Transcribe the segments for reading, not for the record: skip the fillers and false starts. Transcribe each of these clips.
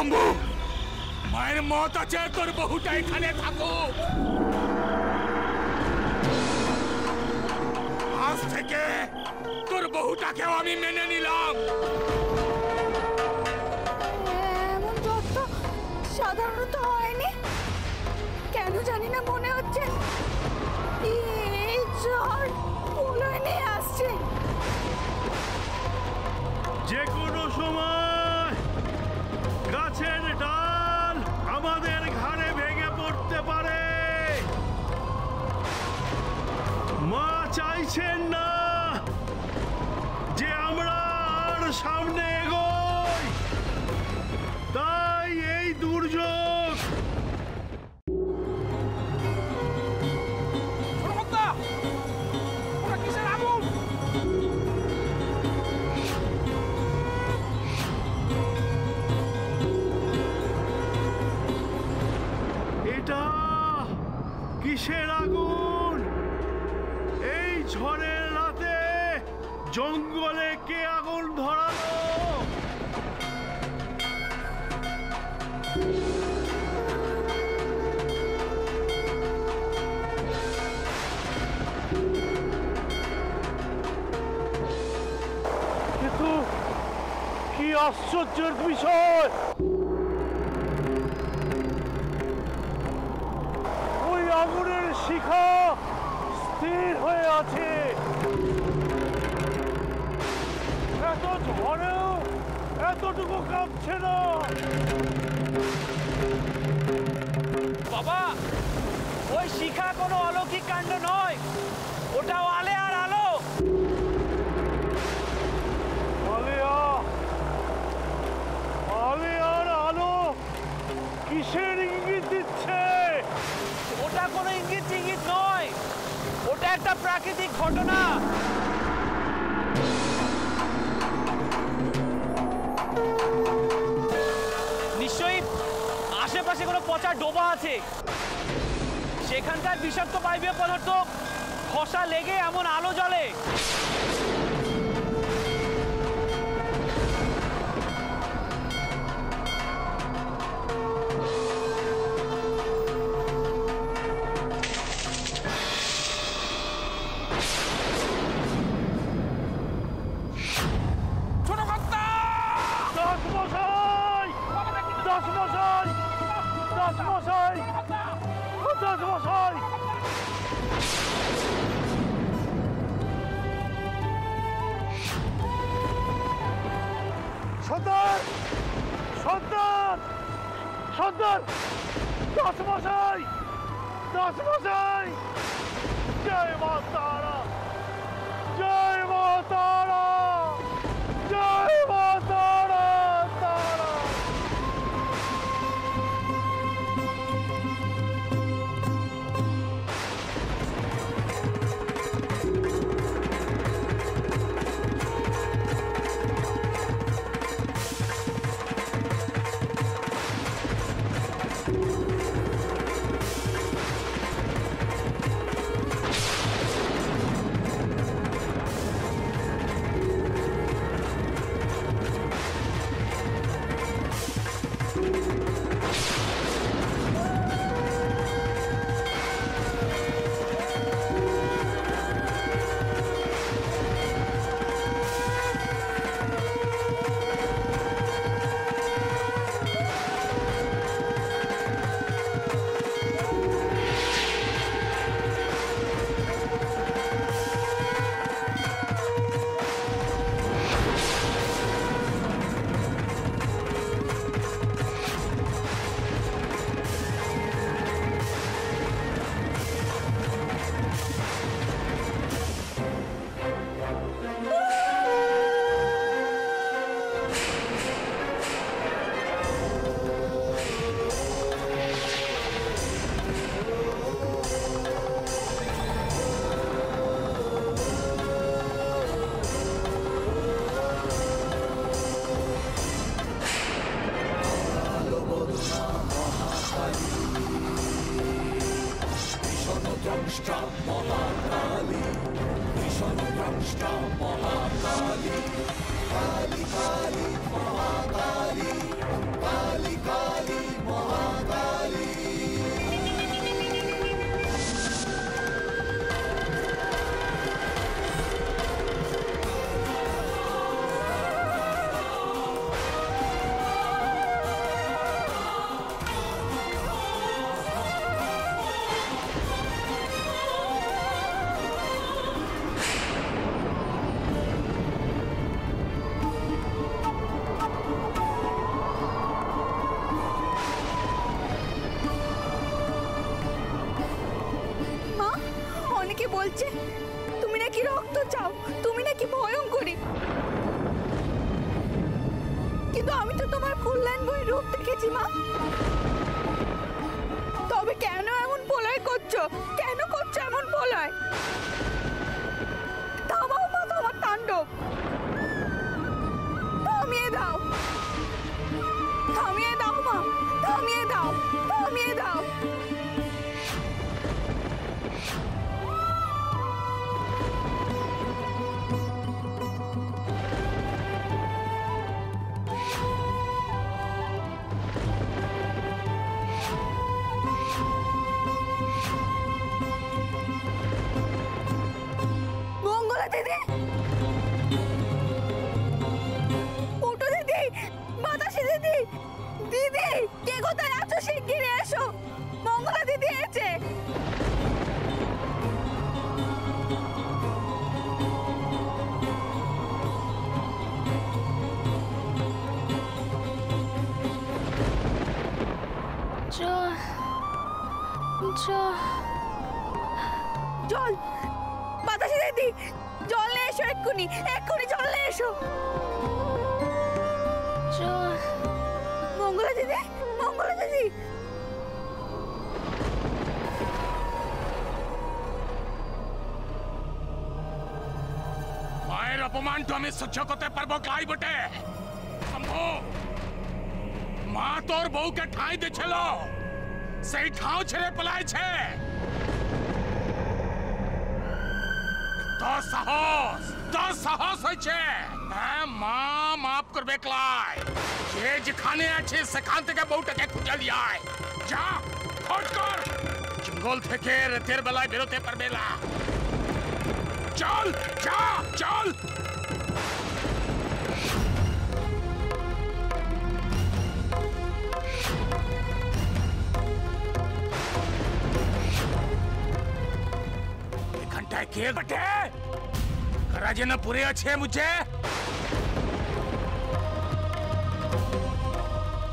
শম্ভু, মায়ের মত আছে তোর বহুটা এখানে থাকুক। আজ থেকে তোর বহুটাকেও আমি মেনে নিলাম। এমন জ্বর তো সাধারণত হয়নি, কেন জানি না মনে হচ্ছে এই জ্বর প্রলয় নিয়ে আসছে। যে কোনো সময় গাছের ডাল আমাদের ঘাড়ে ভেঙে পড়তে পারে। মা চাইছেন না যে আমরা আর সামনে এগোই, তাই এই দুর্যোগ। এটা কিসের আগুন? এই ঝড়ের রাতে জঙ্গলে কে আগুন ধরালো? কিন্তু কি আশ্চর্যের বিষয়, ওই আগুনের শিখা স্থির হয়ে আছে। এত ঝড়েও এতটুকু কাঁপছে না। বাবা, ওই শিখা কোনো অলৌকিক কাণ্ড নয়, ওটাও আলে আর আলো। আলে আর আলো কিসের ইঙ্গিত দিচ্ছে? ওটা কোনো ইঙ্গিত টিঙ্গিত নয়, ওটা একটা প্রাকৃতিক ঘটনা। নিশ্চয়ই আশেপাশে কোনো পচা ডোবা আছে, সেখানকার বিষাক্ত বায়বীয় পদার্থ খসা লেগে এমন আলো জ্বলে। সন্তান, সন্তান, সন্তান, দাসমশাই, দাসমশাই, জয় মা তারা, জয় মা তারা, জয় মা তারা, তারা। ভ্রংষ্টা মহাকালী, ভীষণ ভ্রংষ্টা মহাকালী, কালী কালী মহাকালী, কালী অনেকে বলছে তুমি নাকি রক্ত চাও, তুমি নাকি ভয়ঙ্করী, কিন্তু আমি তো তোমার কল্যাণময় রূপ দেখেছি মা। তবে কেন এমন প্রলয় করছো, কেন করছো এমন প্রলয়? থামাও মা তোমার তাণ্ডব, থামিয়ে দাও, থামিয়ে দাও মা, থামিয়ে দাও, থামিয়ে দাও। মঙ্গলা দিদি, উঠো দিদি, বাতাসি দিদি, দিদি কে কোথায় আছো শিগগিরই এসো, মঙ্গলা দিদি এসেছে। জল, বাতাসি দিদি জল নিয়ে এসো, এক্ষুনি এক্ষুনি জল নিয়ে এসো। মঙ্গলা দিদি, মঙ্গলা দিদি, মায়ের অপমানটা আমি সহ্য করতে পারবো কাই বটে? শম্ভু, মা তোর বউকে ঠাঁই দিয়েছিল, সেই ঠাঁও ছেড়ে পালাইছে। তোর সাহস, তোর সাহস হয়েছে? হ্যাঁ মা মাফ করবে ক্লাই, যে যেখানে আছে সেখান থেকে বউটাকে খুঁজে নিয়ে আয়। যা খোঁজ কর, জঙ্গল থেকে রাতের বেলায় বেরোতে পারবে না। চল যা চল। এখানটায় কে বটে? করা যেন পুরে আছে মুঝে।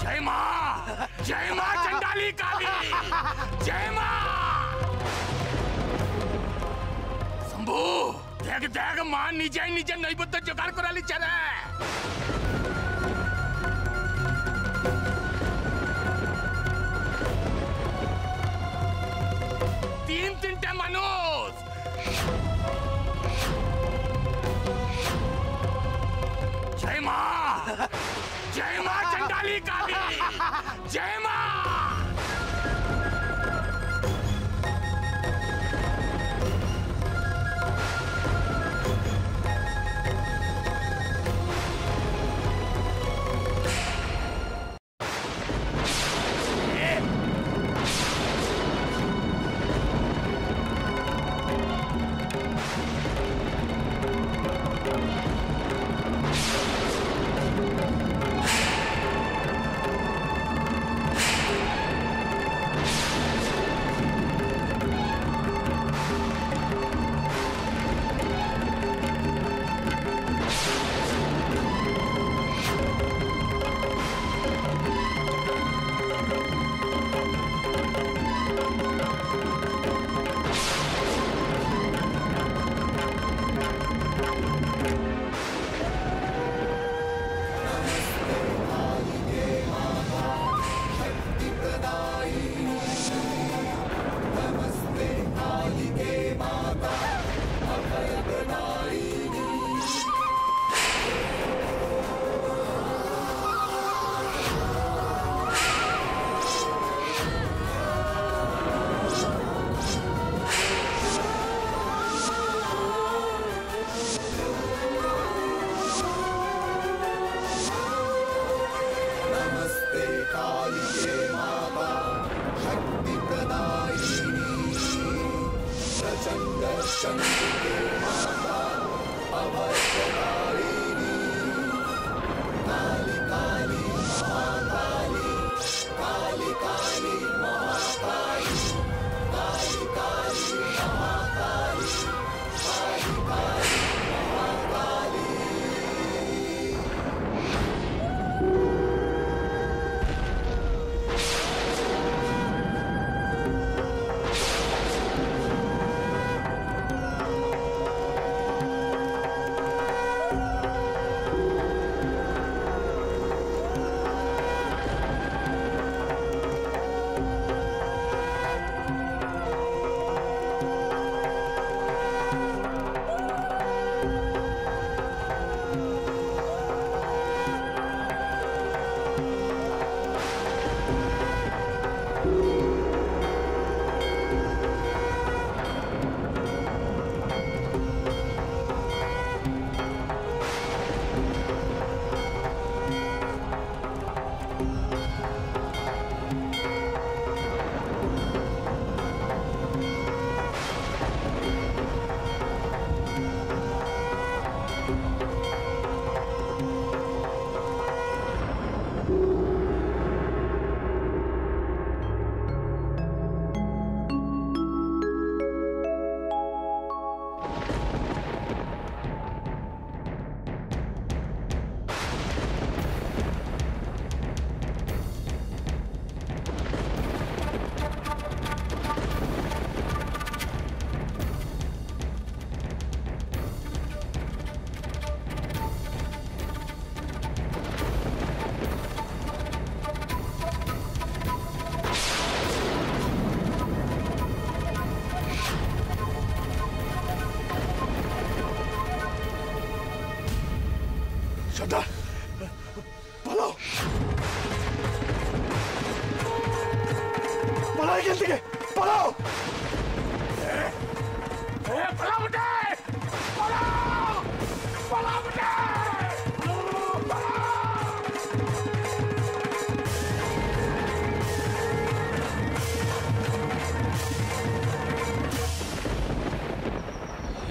জয় মা, জয় মা চন্ডালী কালী, জয় মা। শম্ভু দেখ দেখ, মা নিজেই নিজের নৈবেদ্য জোগাড় করে লিচ্ছে রে। তিনটা মানুষ। জয় মা, জয় মা চন্ডালী কালী, জয় মা।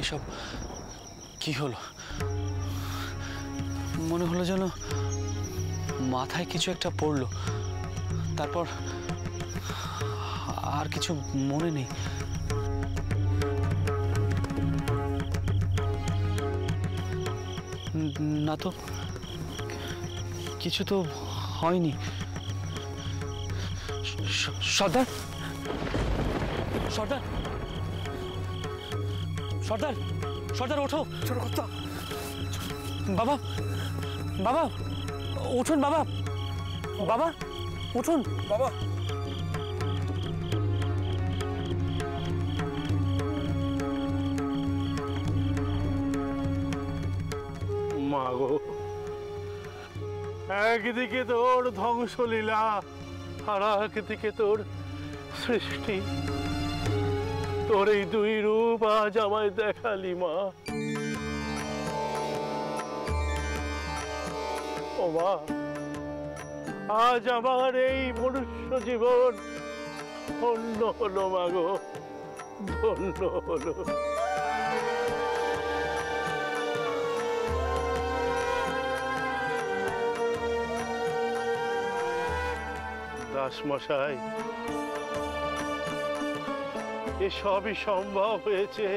এসব কি হলো? মনে হলো যেন মাথায় কিছু একটা পড়লো, তারপর আর কিছু মনে নেই। না তো, কিছু তো হয়নি। সর্দার, সর্দার, সর্দার, সর্দার ওঠো। ছোট কথা। বাবা, বাবা উঠুন, বাবা, বাবা উঠুন, বাবা। মা গো, একদিকে তোর ধ্বংসলীলা আর একদিকে তোর সৃষ্টি, তোর এই দুই রূপ আজ আমায় দেখালি মা। ও মা, আজ আমার এই মনুষ্য জীবন ধন্য হলো মা গো, ধন্য হলো। দাসমশাই, এসবই সম্ভব হয়েছে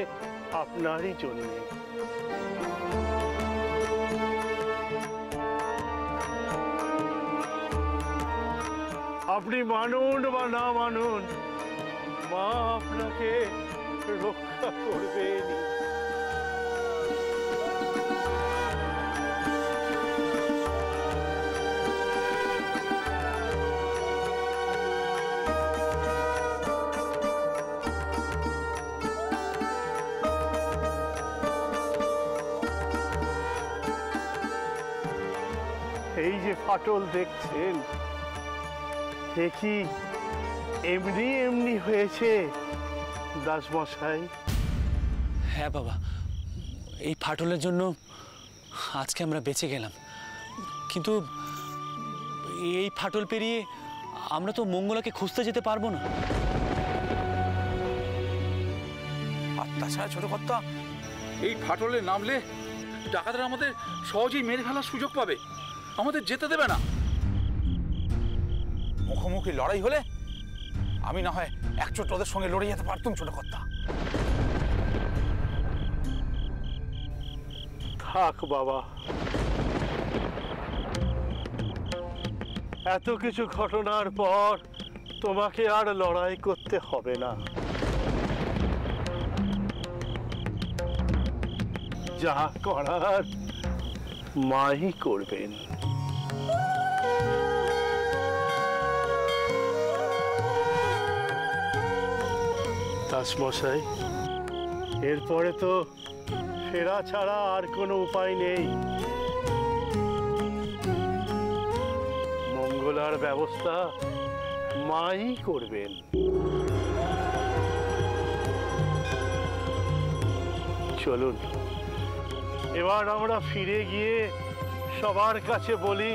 আপনারই জন্য। আপনি মানুন বা না মানুন, মা আপনাকে রক্ষা করবেন। এই যে ফাটল দেখছেন, এ কি এমনি এমনি হয়েছে দাসমশাই? হ্যাঁ বাবা, এই ফাটলের জন্য আজকে আমরা বেঁচে গেলাম, কিন্তু এই ফাটল পেরিয়ে আমরা তো মঙ্গলাকে খুঁজতে যেতে পারবো না। আর তাছাড়া ছোট কর্তা, এই ফাটলে নামলে ডাকাতরা আমাদের সহজেই মেরে ফেলার সুযোগ পাবে, আমাদের যেতে দেবে না। মুখোমুখি লড়াই হলে আমি না হয় একচোট ওদের সঙ্গে লড়ে যেতে পারতাম ছোট কর্তা। থাক বাবা, এত কিছু ঘটনার পর তোমাকে আর লড়াই করতে হবে না। যা করার মাই করবেন। দাসমশাই, এরপরে তো ফেরা ছাড়া আর কোনো উপায় নেই। মঙ্গলার ব্যবস্থা মাই করবেন। চলুন, এবার আমরা ফিরে গিয়ে সবার কাছে বলি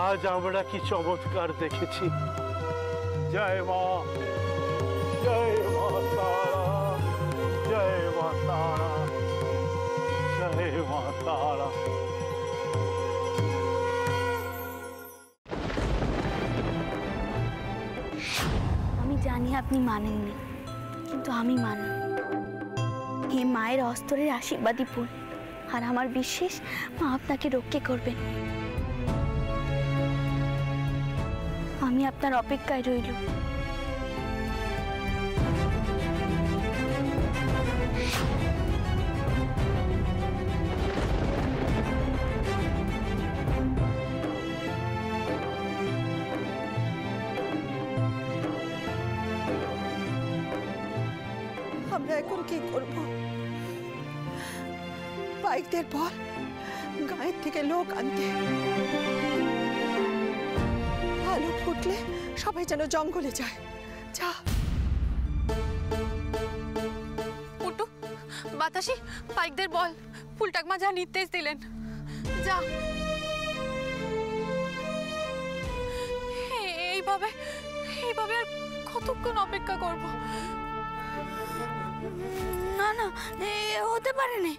আজ আমরা কি চমৎকার দেখেছি। জয় মা, জয় মা তারা, জয় মা তারা, জয় মা তারা। আমি জানি আপনি মানেননি, কিন্তু আমি মানি। হে মায়ের অস্তরের আশীর্বাদী ফুল, আর আমার বিশ্বাস মা আপনাকে রক্ষা করবেন। আমি আপনার অপেক্ষায় রইল। আমরা এখন কি করব? পাইকদের বল গায়ের থেকে লোক আনতে। আলো ফুটলে সবাই যেন জঙ্গলে যায়। যা পুটু, বাতাসি, পাইকদের বল ফুলটাকমা যা নির্দেশ দিলেন। যা। এইভাবে আর কতক্ষণ অপেক্ষা করব? না না, এ হতে পারে না,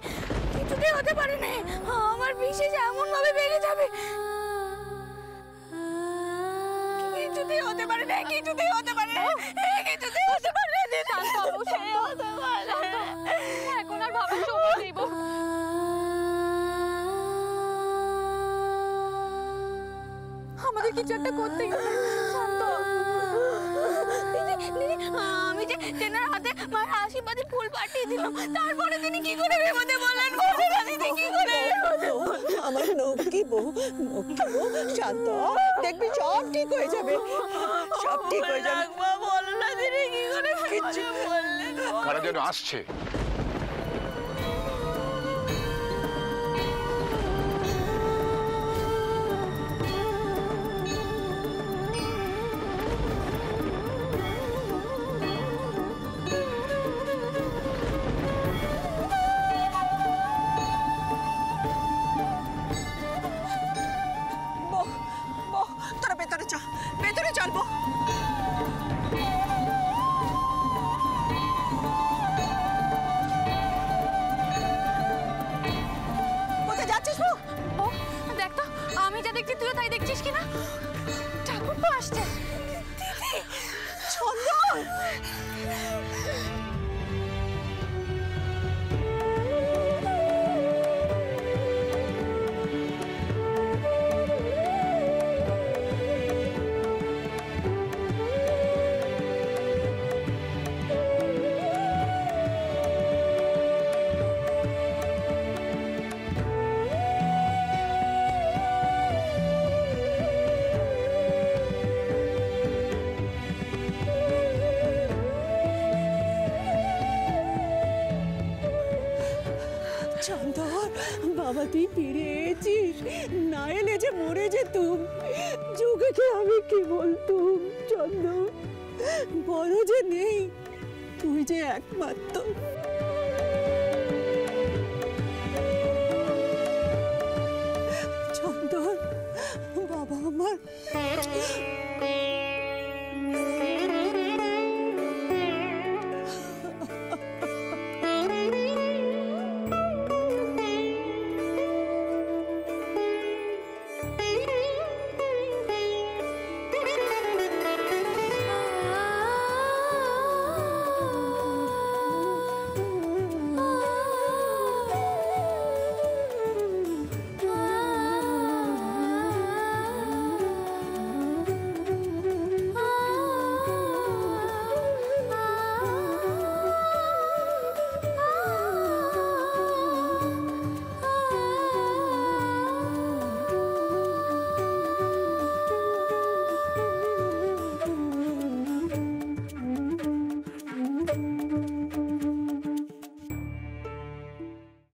কিছুতেই হতে পারে না। আমার বিশেষ এমন ভাবে বেড়ে যাবে, কিছুতেই হতে পারে না, কিছুতেই হতে পারে না, কিছুতেই হতে পারে না। শান্ত অবশ্যই হতে পারে। এখন আর ভাবার সময় নেই বউ। আমাদের কিছু একটা করতেই হবে। শান্ত, আমি যে তেনার হাতে মায়ের আশীর্বাদী ফুল পাঠিয়ে দিলাম, তারপরে তিনি কি করে বিপদে বললেন? দিদি কি করে? আমার নৌকি বউ, নৌকি বউ, শান্ত দেখবি সব ঠিক হয়ে যাবে, সব ঠিক হয়ে যাবে। বলো না দিদি কি করে কিছু বললেন? কারা যেন আসছে। বউ, বউ, তোরা ভেতরে চল, ভেতরে চল বউ। কোথায় যাচ্ছিস বউ? বউ দেখ তো, আমি যা দেখছি তুইও তাই দেখছিস কিনা? ঠাকুর তো আসছে। চন্দন, চন্দন বাবা তুই ফিরে এসেছিস, না এলে যে মরে যেতুম। যুগকে আমি কি বলতুম চন্দন, বড় যে নেই, তুই যে একমাত্র।